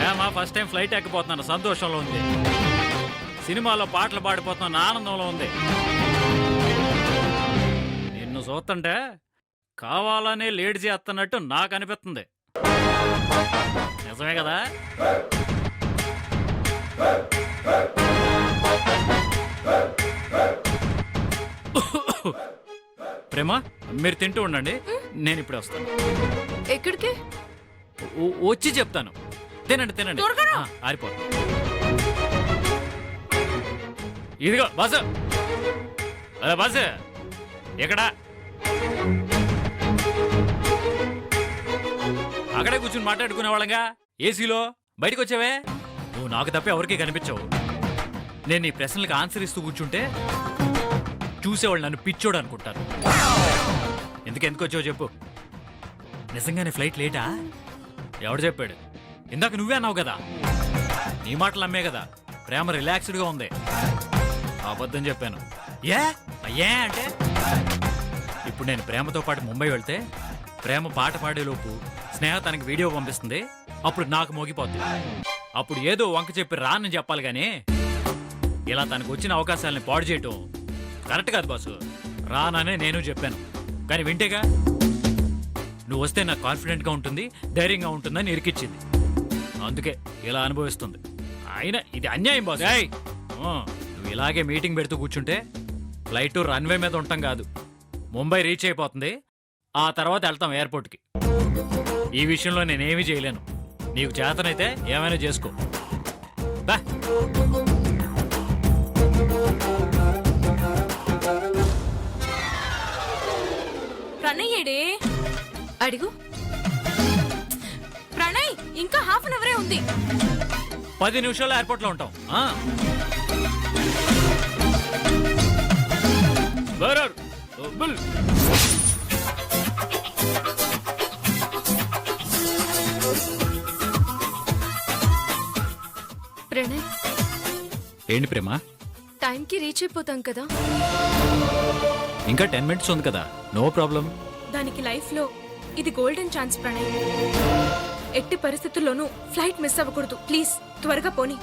ప్రేమ first time flight ఎక్కిపోతున్నాను సంతోషంలో ఉంది. సినిమాలో పాటలు పాడిపోతున్న ఆనందంలో ఉంది. నిన్ను చూస్తుంటే కావాలనే లేట్ చేస్తున్నట్టు నాకు అనిపిస్తుంది. నిజమే కదా? ప్రేమ మీరు తింటూ ఉండండి, నేను ఇప్పుడే వస్తాను. ఎక్కడికి? వచ్చి చెప్తాను. తినండి తినండి, ఆరిపోతుంది. ఇదిగో బస్సు. అదే బస్సు ఎక్కడా? అక్కడే కూర్చుని మాట్లాడుకునే వాళ్ళంగా ఏసీలో. బయటకు వచ్చావే, నువ్వు నాకు తప్ప ఎవరికీ కనిపించవు. నేను ఈ ప్రశ్నలకు ఆన్సర్ ఇస్తూ కూర్చుంటే చూసేవాళ్ళు నన్ను పిచ్చోడు అనుకుంటారు. ఎందుకు వచ్చావు చెప్పు. నిజంగానే ఫ్లైట్ లేటా? ఎవడు చెప్పాడు? ఇందాక నువ్వే అన్నావు కదా. నీ మాటలు అమ్మే కదా ప్రేమ రిలాక్స్డ్గా ఉంది. అబద్ధం చెప్పాను. అయ్యే అంటే ఇప్పుడు నేను ప్రేమతో పాటు ముంబై వెళ్తే ప్రేమ పాట పాడేలోపు స్నేహ తనకి వీడియో పంపిస్తుంది. అప్పుడు నాకు మోగిపోద్ది. అప్పుడు ఏదో వంక చెప్పి రానని చెప్పాలి కానీ ఇలా తనకు వచ్చిన అవకాశాలని పాడు చేయటం కరెక్ట్ కాదు బాసు. రాననే నేను చెప్పాను కానీ వింటేగా. నువ్వు వస్తే నాకు కాన్ఫిడెంట్గా ఉంటుంది, ధైర్యంగా ఉంటుందని ఇరికిచ్చింది. అందుకే ఇలా అనుభవిస్తుంది. అయినా ఇది అన్యాయం బాసు. నువ్వు ఇలాగే మీటింగ్ పెడుతూ కూర్చుంటే ఫ్లైట్ రన్వే మీద ఉంటాం కాదు, ముంబై రీచ్ అయిపోతుంది. ఆ తర్వాత వెళ్తాం ఎయిర్పోర్ట్కి. ఈ విషయంలో నేనేమీ చేయలేను. నీకు చేతనైతే ఏమైనా చేసుకో. బా. ప్రణయ్ ఏడే? అడుగు. ప్రణయ్ ఇంకా హాఫ్ అన్ అవరే ఉంది. 10 నిమిషాల్లో ఎయిర్పోర్ట్లో ఉంటాం. ప్రణయ్ ఏంటి ప్రేమ? టైంకి రీచ్ అయిపోతాం కదా. ఇంకా 10 మినిట్స్ ఉంది కదా, నో ప్రాబ్లం. దానికి లైఫ్ లో ఇది గోల్డెన్ ఛాన్స్ ప్రణయ్. ఎట్టి పరిస్థితుల్లోనూ ఫ్లైట్ మిస్ అవ్వకూడదు. ప్లీజ్ త్వరగా పోనీ.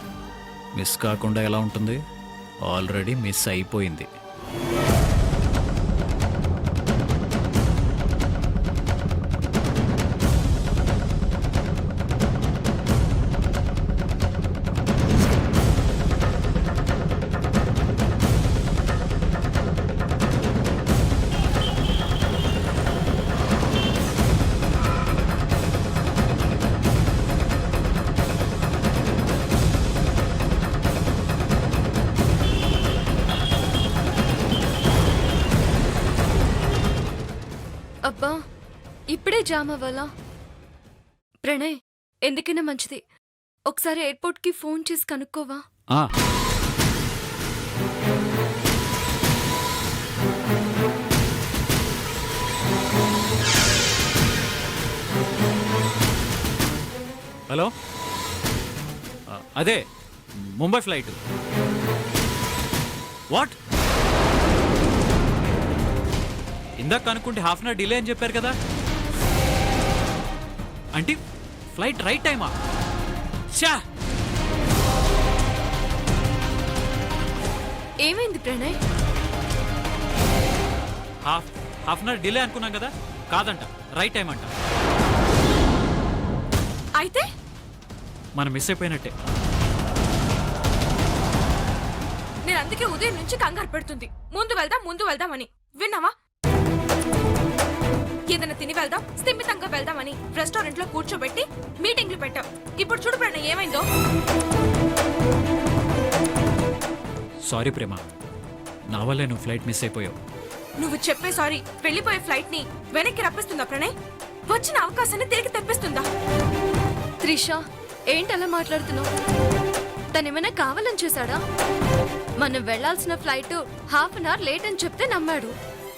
మిస్ కాకుండా ఎలా ఉంటుంది? ఆల్రెడీ మిస్ అయిపోయింది. అబ్బా ఇప్పుడే జామ్ అవ్వాలా? ప్రణయ్ ఎందుకైనా మంచిది ఒకసారి ఎయిర్పోర్ట్ కి ఫోన్ చేసి కనుక్కోవా? హలో, అదే ముంబై ఫ్లైట్. వాట్? ఇందాక కనుక్కుంటే హాఫ్ అన్ అవర్ డిలే అని చెప్పారు కదా. అంటే ఫ్లైట్ రైట్ టైమా? షా, ఏమైంది Pranay? Half an hour delay అనుకున్నాం కదా. కాదంట, రైట్ టైం అంట. అయితే మనం మిస్ అయిపోయినట్టే. నేను అందుకే ఉదయం నుంచి కంగారు పెడుతుంది ముందు వెళ్దామని. విన్నావా? ఏదైనా తిని వెళ్దాం, స్థిమితంగా వెళ్దామని రెస్టారెంట్ లో కూర్చోబెట్టి మీటింగ్లు పెట్టావు. ఇప్పుడు చూడు ప్రణయ్ ఏమైందో. సారీ ప్రేమ, నా వల్లే నువ్వు ఫ్లైట్ మిస్ అయిపోయావు. నువ్వు చెప్పే సారీ వెళ్ళిపోయే ఫ్లైట్ ని వెనక్కి రప్పిస్తుందా ప్రణయ్? వచ్చిన అవకాశాన్ని తిరిగి తెప్పిస్తుందా? త్రిష ఏంటి అలా మాట్లాడుతున్నావు? తనేమైనా కావాలని చేశాడా? మనం వెళ్లాల్సిన flight half an hour late అని చెప్తే నమ్మాడు.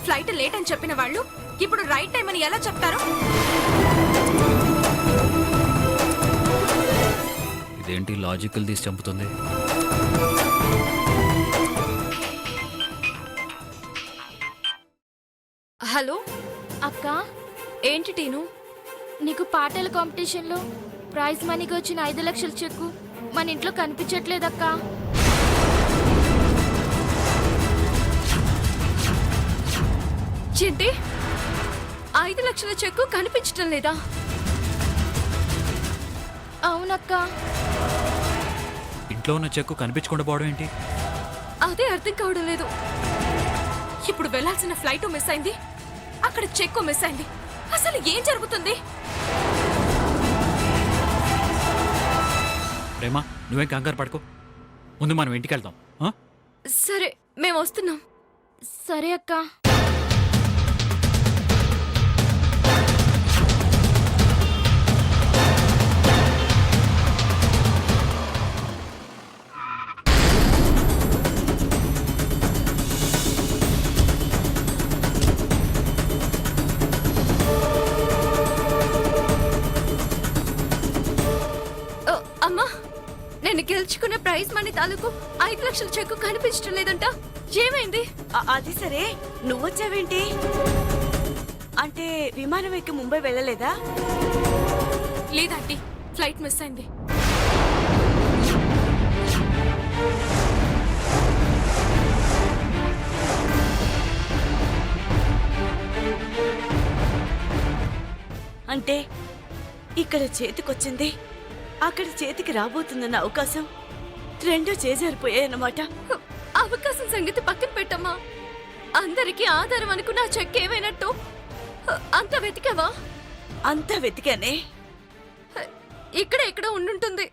ఫ్లైట్ లేట్ అని చెప్పిన వాళ్ళు ఇప్పుడు రైట్ టైం అని ఎలా చెప్తారు? ఇదేంటి లాజికల్ తీసి చంపుతుంది? హలో అక్క, ఏంటి టీను? నీకు పాటల కాంపిటీషన్లో ప్రైజ్ మనీకి వచ్చిన 5 లక్షల చెక్కు మన ఇంట్లో కనిపించట్లేదక్కా. ఏంటి 5 లక్షల చెక్కు కనిపించటం లేదా? అవునక్కా. ఇంట్లో ఉన్న చెక్కు కనిపించకుండా పోవడం ఏంటి? అదే అర్థం కావడం లేదు. ఇప్పుడు వెళ్ళాల్సిన ఫ్లైట్ మిస్ అయింది, అక్కడ చెక్కు మిస్ అయింది. అసలు ఏం జరుగుతుంది? ప్రేమ, నువ్వేం కంగారు పడుకో. ముందు మనం ఇంటికి వెళ్దాం. ఆ? సరే, మేము వస్తున్నాం. సరే అక్కా. ఓ, అమ్మా, నేను గెలుచుకున్న ప్రైజ్ మనీ తాలూకు 5 లక్షల చెక్కు కనిపించడం లేదంట. ఏమైంది? అది సరే, నువ్వొచ్చావేంటి? అంటే విమానం ఎక్కి ముంబై వెళ్ళలేదా? లేదంటీ, ఫ్లైట్ మిస్ అయింది. అంటే ఇక్కడ చేతికొచ్చింది అక్కడ చేతికి రాబోతుందన్న అవకాశం రెండూ చేజారిపోయాయన్నమాట. అవకాశం సంగతి పక్కన పెట్టమ్మా. అందరికీ ఆధారం అనుకున్న ఆ చెక్ ఏమైనట్టు? అంత వెతికావా? అంతా వెతికానే. ఇక్కడ ఎక్కడ ఉండుంటుంది.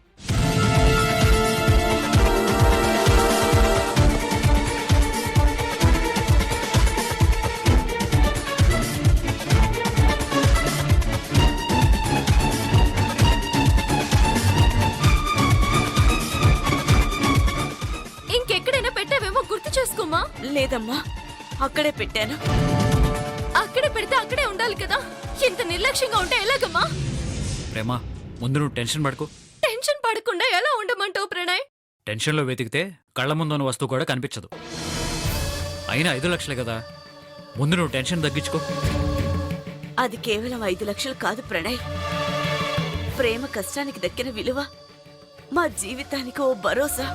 ఇంకెక్కడైనా పెట్టావేమో గుర్తు చేసుకోమా. లేదమ్మా, అక్కడే పెట్టాను. అక్కడే పెడితే అక్కడే ఉండాలి కదా. ఇంత నిర్లక్ష్యంగా ఉంటే ఎలాగమ్మా? ప్రేమ, ముందు నువ్వు టెన్షన్ పడుకో. టెన్షన్ పడకుండా ఎలా ఉండమంటావు ప్రణయ్? టెన్షన్లో వెతికితే కళ్ళ ముందున్న వస్తువు కూడా కనిపించదు. అయినా 5 లక్షలే కదా, ముందు నువ్వు టెన్షన్ తగ్గించుకో. అది కేవలం 5 లక్షలు కాదు ప్రణయ్. ప్రేమ కష్టానికి దక్కిన విలువ, మా జీవితానికి ఓ భరోసా.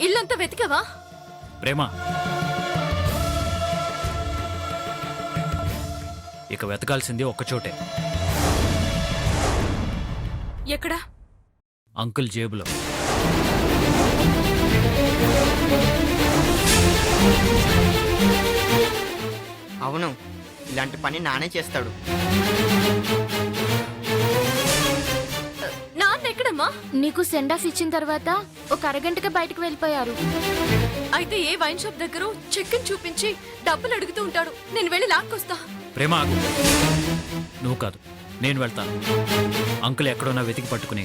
ఇల్లంతా వెతికావా? ప్రేమ, ఇక వెతకాల్సింది ఒక్కచోటే. ఎక్కడ? అంకుల్ జేబులో. అవును, ఇలాంటి పని నానే చేస్తాడు. నాన్న ఎక్కడమ్మా? నీకు సెండ్ ఆఫ్ ఇచ్చిన తర్వాత ఒక అరగంటగా బయటకు వెళ్ళిపోయారు. అయితే ఏ వైన్ షాప్ దగ్గర చెక్ చూపించి డబ్బులు అడుగుతూ ఉంటాడు. నేను వెళ్ళి లాక్కొస్తా. ప్రేమ, ఆగు. నువ్వు కాదు, నేను వెళ్తాను. అంకుల్ ఎక్కడున్నా వెతికి పట్టుకుని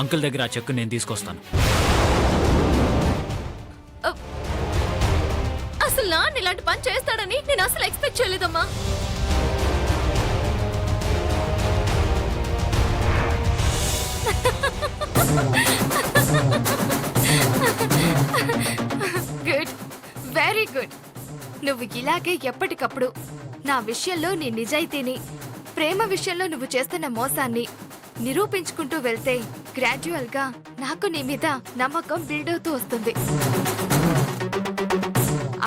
అంకుల్ దగ్గర ఆ చెక్కు నేను తీసుకొస్తాను. అసలు నాన్న ఇలాంటి పని చేస్తాడని నేను అసలు ఎక్స్పెక్ట్ చేయలేదమ్మా. Good, very good. నువ్వు ఇలాగే ఎప్పటికప్పుడు నా విషయంలో నీ నిజాయితీని, ప్రేమ విషయంలో నువ్వు చేస్తున్న మోసాన్ని నిరూపించుకుంటూ వెళ్తే గ్రాడ్యువల్ గా నాకు నీ మీద నమ్మకం బిల్డ్ అవుతూ వస్తుంది.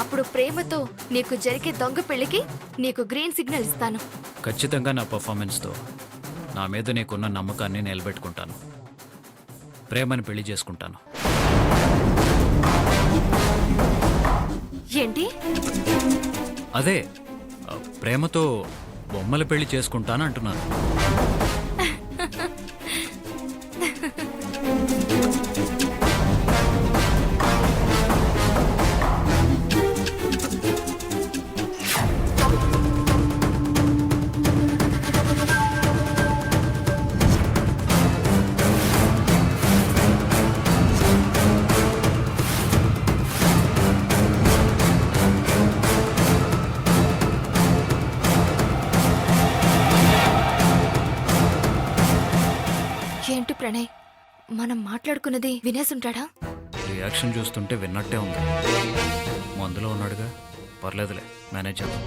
అప్పుడు ప్రేమతో నీకు జరిగే దొంగ పెళ్లికి నీకు గ్రీన్ సిగ్నల్ ఇస్తాను. ఖచ్చితంగా నా పర్ఫార్మెన్స్తో నా మీద నీకున్న నమ్మకాన్ని నిలబెట్టుకుంటాను. ప్రేమని పెళ్లి చేసుకుంటాను. ఏంటి? అదే, ప్రేమతో బొమ్మల పెళ్లి చేసుకుంటాను అంటున్నాను. ఏంటి ప్రణయ్, మనం మాట్లాడుకున్నది వినేసుంటాడా? రియాక్షన్ చూస్తుంటే విన్నట్టే ఉంది. మందులో ఉన్నాడుగా, పర్లేదులే, మేనేజ్ చేద్దాం.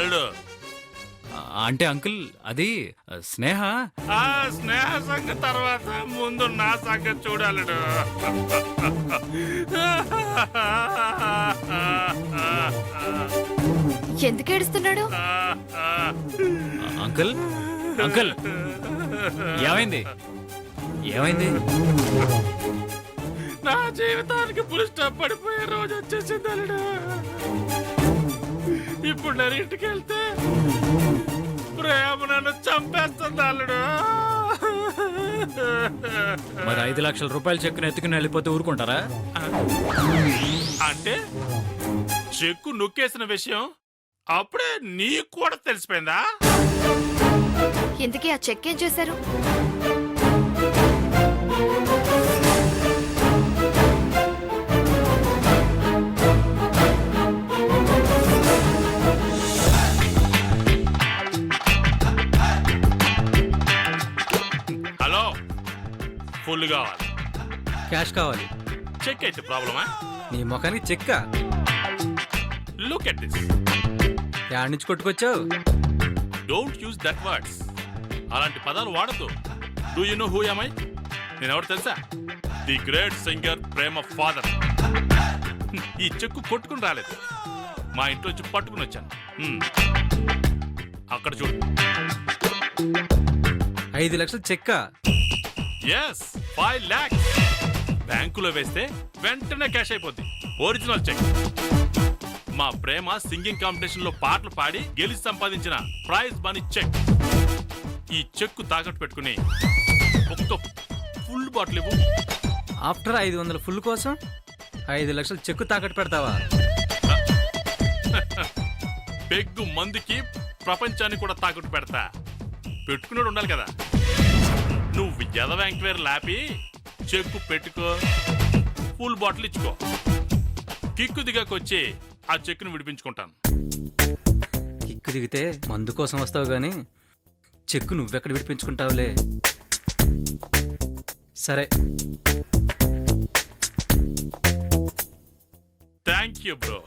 అల్లుడు అంటే అంకుల్ అది స్నేహ. ఆ స్నేహ సంగతి తర్వాత ముందు నా సంగతి చూడాలడు. ఎందుకు ఏడుస్తున్నాడు? అంకుల్ అంకుల్ ఏమైంది ఏమైంది? నా జీవితానికి పులి స్టాప్ పడిపోయే రోజు వచ్చేసింది అల్లుడు. ఇప్పుడు నేను ఇంటికి వెళ్తే ప్రేమ నన్ను చంపేస్తుంది అల్లుడు. మరి 5 లక్షల రూపాయల చెక్కుని ఎత్తుకుని వెళ్ళిపోతే ఊరుకుంటారా? అంటే చెక్కు నొక్కేసిన విషయం అప్పుడే నీకు కూడా తెలిసిపోయిందా? ఎందుకే ఆ చెక్ ఏం చేశారు? హలో, ఫుల్ కావాలి. క్యాష్ కావాలి. చెక్ అయితే ప్రాబ్లమా? నీ ముఖానికి చెక్క. Look at this. యాడ్ నుంచి కొట్టుకొచ్చావు? Don't use that words. అలాంటి పదాలు వాడద్దు. Do you know who am I? నేను ఎవరు తెలుసా? The great singer Prema father. ఈ చెక్కు కొట్టుకుని రాలేదు, మా ఇంట్లో వచ్చి పట్టుకుని వచ్చాను. అక్కడ చూడు. 5 లక్షల చెక్క. Yes, 5 lakhs. బ్యాంకులో వేస్తే వెంటనే క్యాష్ అయిపోద్ది. Original cheque. మా ప్రేమ సింగింగ్ కాంపిటీషన్ లో పాటలు పాడి గెలిచి సంపాదించిన ప్రైజ్ మనీ చెక్. ఈ చెక్కు తాకట్టు పెట్టుకుని ఒక్క ఫుల్ బాటిల్ ఇవ్వు. ఆఫ్టర్ 500 ఫుల్ కోసం 5 లక్షల చెక్కు తాకట్టు పెడతావా? పెగ్గు మందుకి ప్రపంచాన్ని కూడా తాకట్టు పెడతా. పెట్టుకున్నాడు ఉండాలి కదా. నువ్వు ఎదవ ఎంక్వైరీ లాపి చెక్కు పెట్టుకో, ఫుల్ బాటిల్ ఇచ్చుకో. కిక్కు దిగాకొచ్చి ఆ చెక్కును విడిపించుకుంటాను. కిక్కు దిగితే మందు కోసం వస్తావు గాని చెక్కు నువ్వెక్కడ విడిపించుకుంటావులే. సరే. Thank you bro.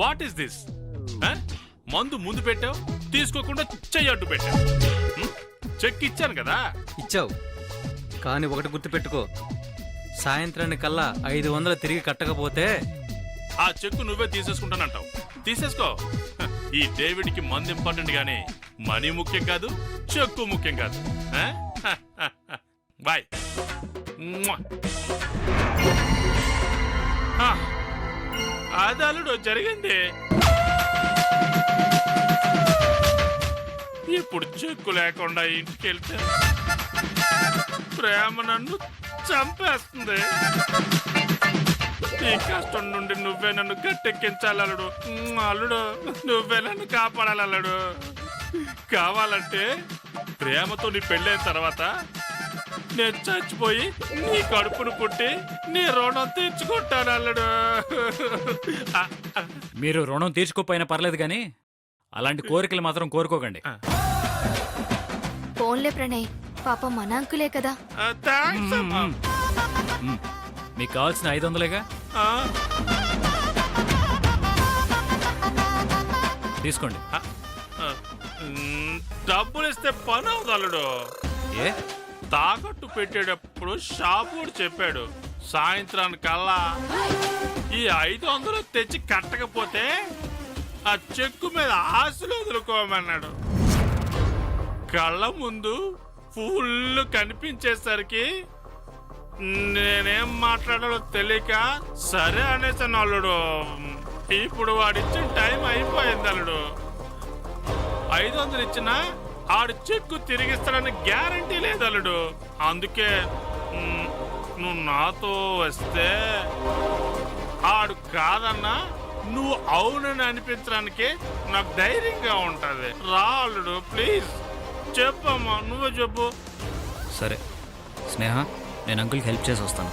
What is this? మందు ముందు పెట్టావు, తీసుకోకుండా చెయ్యి అడ్డు పెట్టావు. చెక్ ఇచ్చాను కదా. ఇచ్చావు, కానీ ఒకటి గుర్తుపెట్టుకో, సాయంత్రాన్ని కల్లా 500 తిరిగి కట్టకపోతే ఆ చెక్కు నువ్వే తీసేసుకుంటానంటావు. తీసేసుకో. ఈ డేవిడ్కి మందు ఇంపార్టెంట్ గానీ మనీ ముఖ్యం కాదు, చెక్కు ముఖ్యం కాదు. బాయ్. అది అల్లుడు జరిగింది. ఇప్పుడు చెక్కు లేకుండా ఇంటికి వెళ్తే ప్రేమ నన్ను చంపేస్తుంది. ఈ కష్టం నుండి నువ్వే నన్ను గట్టెక్కించాలి అల్లుడు. అల్లుడు, నువ్వే నన్ను కాపాడాలి అల్లుడు. కావాలంటే ప్రేమతో నీ పెళ్ళైన తర్వాత నేను చచ్చిపోయి నీ కడుపును పుట్టి నీ రుణం తీర్చుకుంటాను అల్లుడు. మీరు రుణం తీర్చుకోపోయినా పర్లేదు కానీ అలాంటి కోరికలు మాత్రం కోరుకోకండి. ఫోన్లే ప్రణయ్, పాపం మన అంకులే కదా. థాంక్స్ అమ్మా. మీకు కావాల్సిన 500లేగా, తీసుకోండి. డబ్బులు ఇస్తే పని అవుతుంది అల్లుడు. ఏ తాకట్టు పెట్టేటప్పుడు షాపు చెప్పాడు, సాయంత్రానికల్లా ఈ 500 తెచ్చి కట్టకపోతే ఆ చెక్కు మీద ఆశలు వదులుకోమన్నాడు. కళ్ళ ముందు ఫుల్ కనిపించేసరికి నేనేం మాట్లాడాలో తెలియక సరే అనేసాను అల్లుడు. ఇప్పుడు వాడిచ్చిన టైం అయిపోయింది అల్లుడు. 500 ఇచ్చినా ఆడు చెక్కు తిరిగిస్తాడని గ్యారంటీ లేదు అల్లుడు. అందుకే నువ్వు నాతో వస్తే ఆడు కాదన్నా నువ్వు అవునని అనిపించడానికి నాకు ధైర్యంగా ఉంటది. రా అల్లుడు, ప్లీజ్ చెప్పమ్మా, నువ్వే చెప్పు. సరే స్నేహ, నేను అంకుల్కి హెల్ప్ చేసి వస్తాను.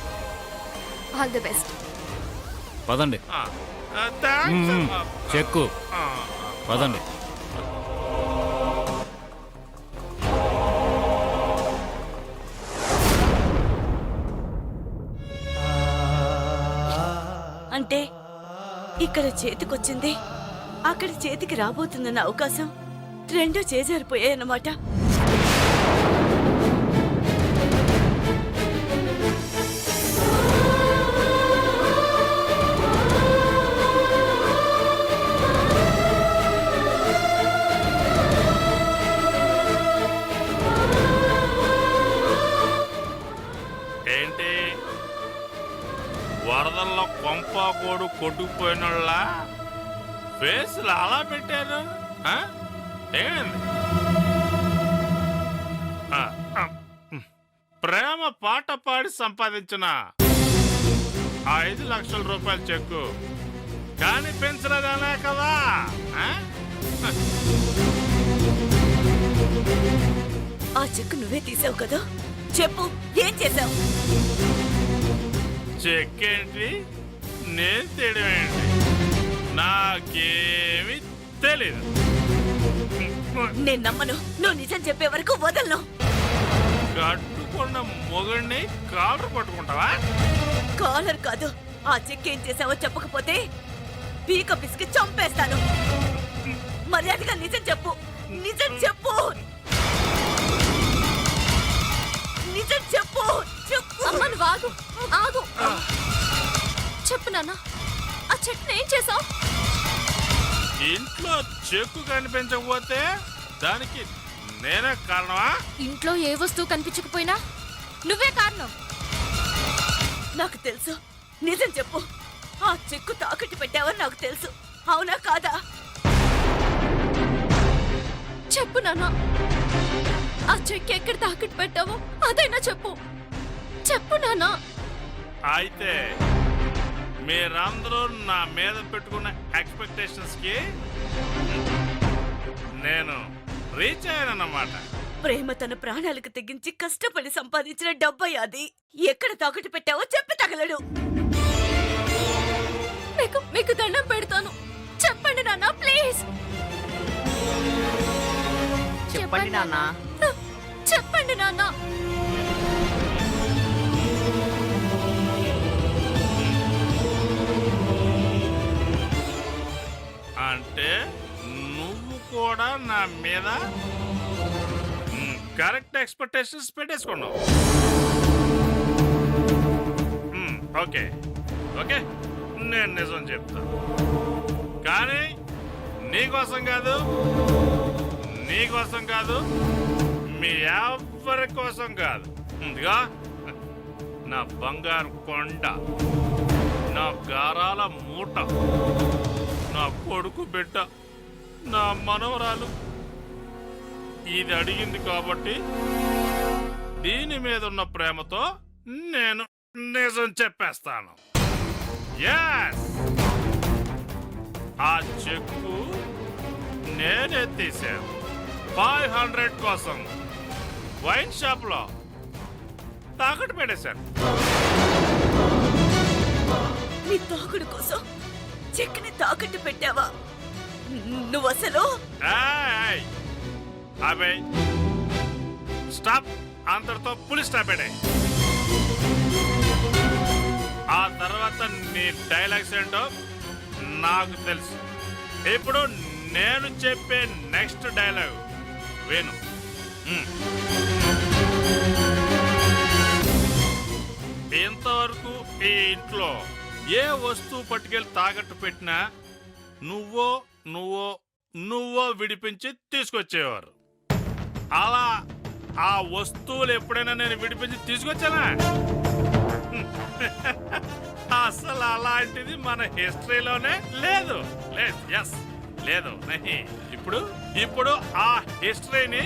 All the best. పదండి. థ్యాంక్స్ అమ్మా. చెక్కు పదండి. అంటే ఇక్కడ చేతికొచ్చింది అక్కడ చేతికి రాబోతుందన్న అవకాశం రెండూ చేజారిపోయాయన్నమాట. ఏంటి వరదల్లో కొంపాకోడు కొట్టుకుపోయినోళ్ళ ఫేసులు అలా పెట్టారు? ఆ? ఏమైంది? ప్రేమ పాట పాడి సంపాదించిన 5 లక్షల రూపాయల చెక్కు కనిపించలేదనే కదా? ఆ చెక్కు నువ్వే తీసావు కదా, చెప్పు ఏం చేసావు? చెక్ ఏంటి, నేను తీయడమేంటి, నాకేమి తెలీదు. నేను నమ్మను. నువ్వు నిజం చెప్పే వరకు వదలను. కట్టుకున్న మొగుడిని కాలర్ పట్టుకుంటావా? కాలర్ కాదు, ఆ చెక్ ఏం చేసావో చెప్పకపోతే పీక పిసికి చంపేస్తాను. మర్యాదగా నిజం చెప్పు, నిజం చెప్పు, నిజం చెప్పు, చెప్పు. అమ్మ నువ్వు ఆగు, ఆగు. చెప్పు నాన్న, ఆ చెట్టుని ఏం చేసావు? ఇంట్లో చెక్కు కనిపించకపోతే దానికి నేనే కారణమా? ఇంట్లో ఏ వస్తువు కనిపించకపోయినా నువ్వే కారణం. నాకు తెలుసు, నిజం చెప్పు. ఆ చెక్కు తాకట్టు పెట్టావని నాకు తెలుసు, అవునా కాదా? చెప్పు నాన్న, ఆ చెక్ ఎక్కడ తాకట్టు పెట్టావో అదైనా చెప్పు. చెప్పు నాన్న. అయితే మీరందరూ నా మీద పెట్టుకున్న ఎక్స్పెక్టేషన్స్ కి నేను రీచ్ అయ్యానన్నమాట. ప్రేమ తన ప్రాణాలకు తెగించి కష్టపడి సంపాదించిన డబ్బయ్య అది. ఎక్కడ తాకట్టు పెట్టావో చెప్పి తగలడు. మీకు దండం పెడతాను, చెప్పండి నాన్న ప్లీజ్. చెప్పండి నాన్న. చెప్పండి నాన్న. అంటే నువ్వు కూడా నా మీద కరెక్ట్ ఎక్స్పెక్టేషన్స్ పెట్టేసుకున్నావు. ఓకే ఓకే, నేను నిజం చెప్తా. కానీ నీకోసం కాదు, నీకోసం కాదు, మీ ఎవరి కోసం కాదు. ఇదిగా నా బంగారు కొండ, నా గారాల మూట, నా కొడుకు బిడ్డ, నా మనవరాలు ఇది అడిగింది కాబట్టి దీని మీద ఉన్న ప్రేమతో నేను నిజం చెప్పేస్తాను. Yes! ఆ చెక్కు నేనే తీశాను 500 కోసం వైన్ షాప్ లో తాకట్టు పెట్టేశాను. నీ తాకుడు కోసం చెక్కుని తాకట్టు పెట్టావా? నువ్వు అసలు అబే స్టాప్, అంతటితో పులి స్టాప్ పెట్టే. ఆ తర్వాత నీ డైలాగ్స్ ఏంటో నాకు తెలుసు. ఇప్పుడు నేను చెప్పే నెక్స్ట్ డైలాగ్ విను. ఇంతవరకు ఈ ఇంట్లో ఏ వస్తువు పట్టుకెళ్ళి తాకట్టు పెట్టినా నువ్వో విడిపించి తీసుకొచ్చేవారు. అలా ఆ వస్తువులు ఎప్పుడైనా నేను విడిపించి తీసుకొచ్చానా? అసలు అలాంటిది మన హిస్టరీలోనే లేదు. లేదు. ఇప్పుడు ఆ హిస్టరీని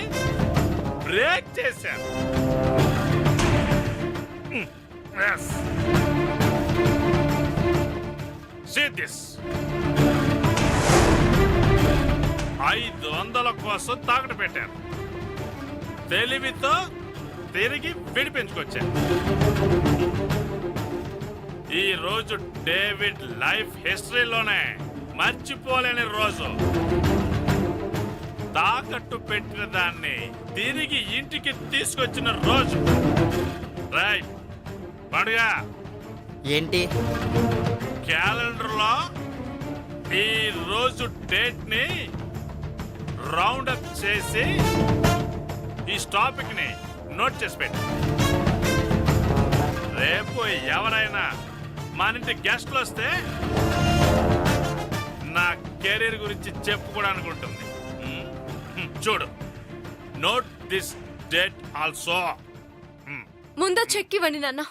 బ్రేక్ చేశాను. See this. 500 కోసం తాకట్టు పెట్టాను. తెలివితో తిరిగి విడిపించుకొచ్చాను. ఈ రోజు డేవిడ్ లైఫ్ హిస్టరీలోనే మర్చిపోలేని రోజు. తాకట్టు పెట్టిన దాన్ని తిరిగి ఇంటికి తీసుకొచ్చిన రోజు. రైట్ పండుగ ఏంటి? క్యాలెండర్ లో ఈ రోజు డేట్ ని రౌండ్ అప్ చేసి ఈ టాపిక్ ని నోట్ చేసి పెట్టు. రేపు ఎవరైనా మన ఇంటి గెస్ట్లు వస్తే నా కెరీర్ గురించి చెప్పుకోవడానికి ఉంటుంది. చూడు, నోట్ దిస్ డేట్ ఆల్సో. ముందా చెక్ ఇవ్వండి నాన్న.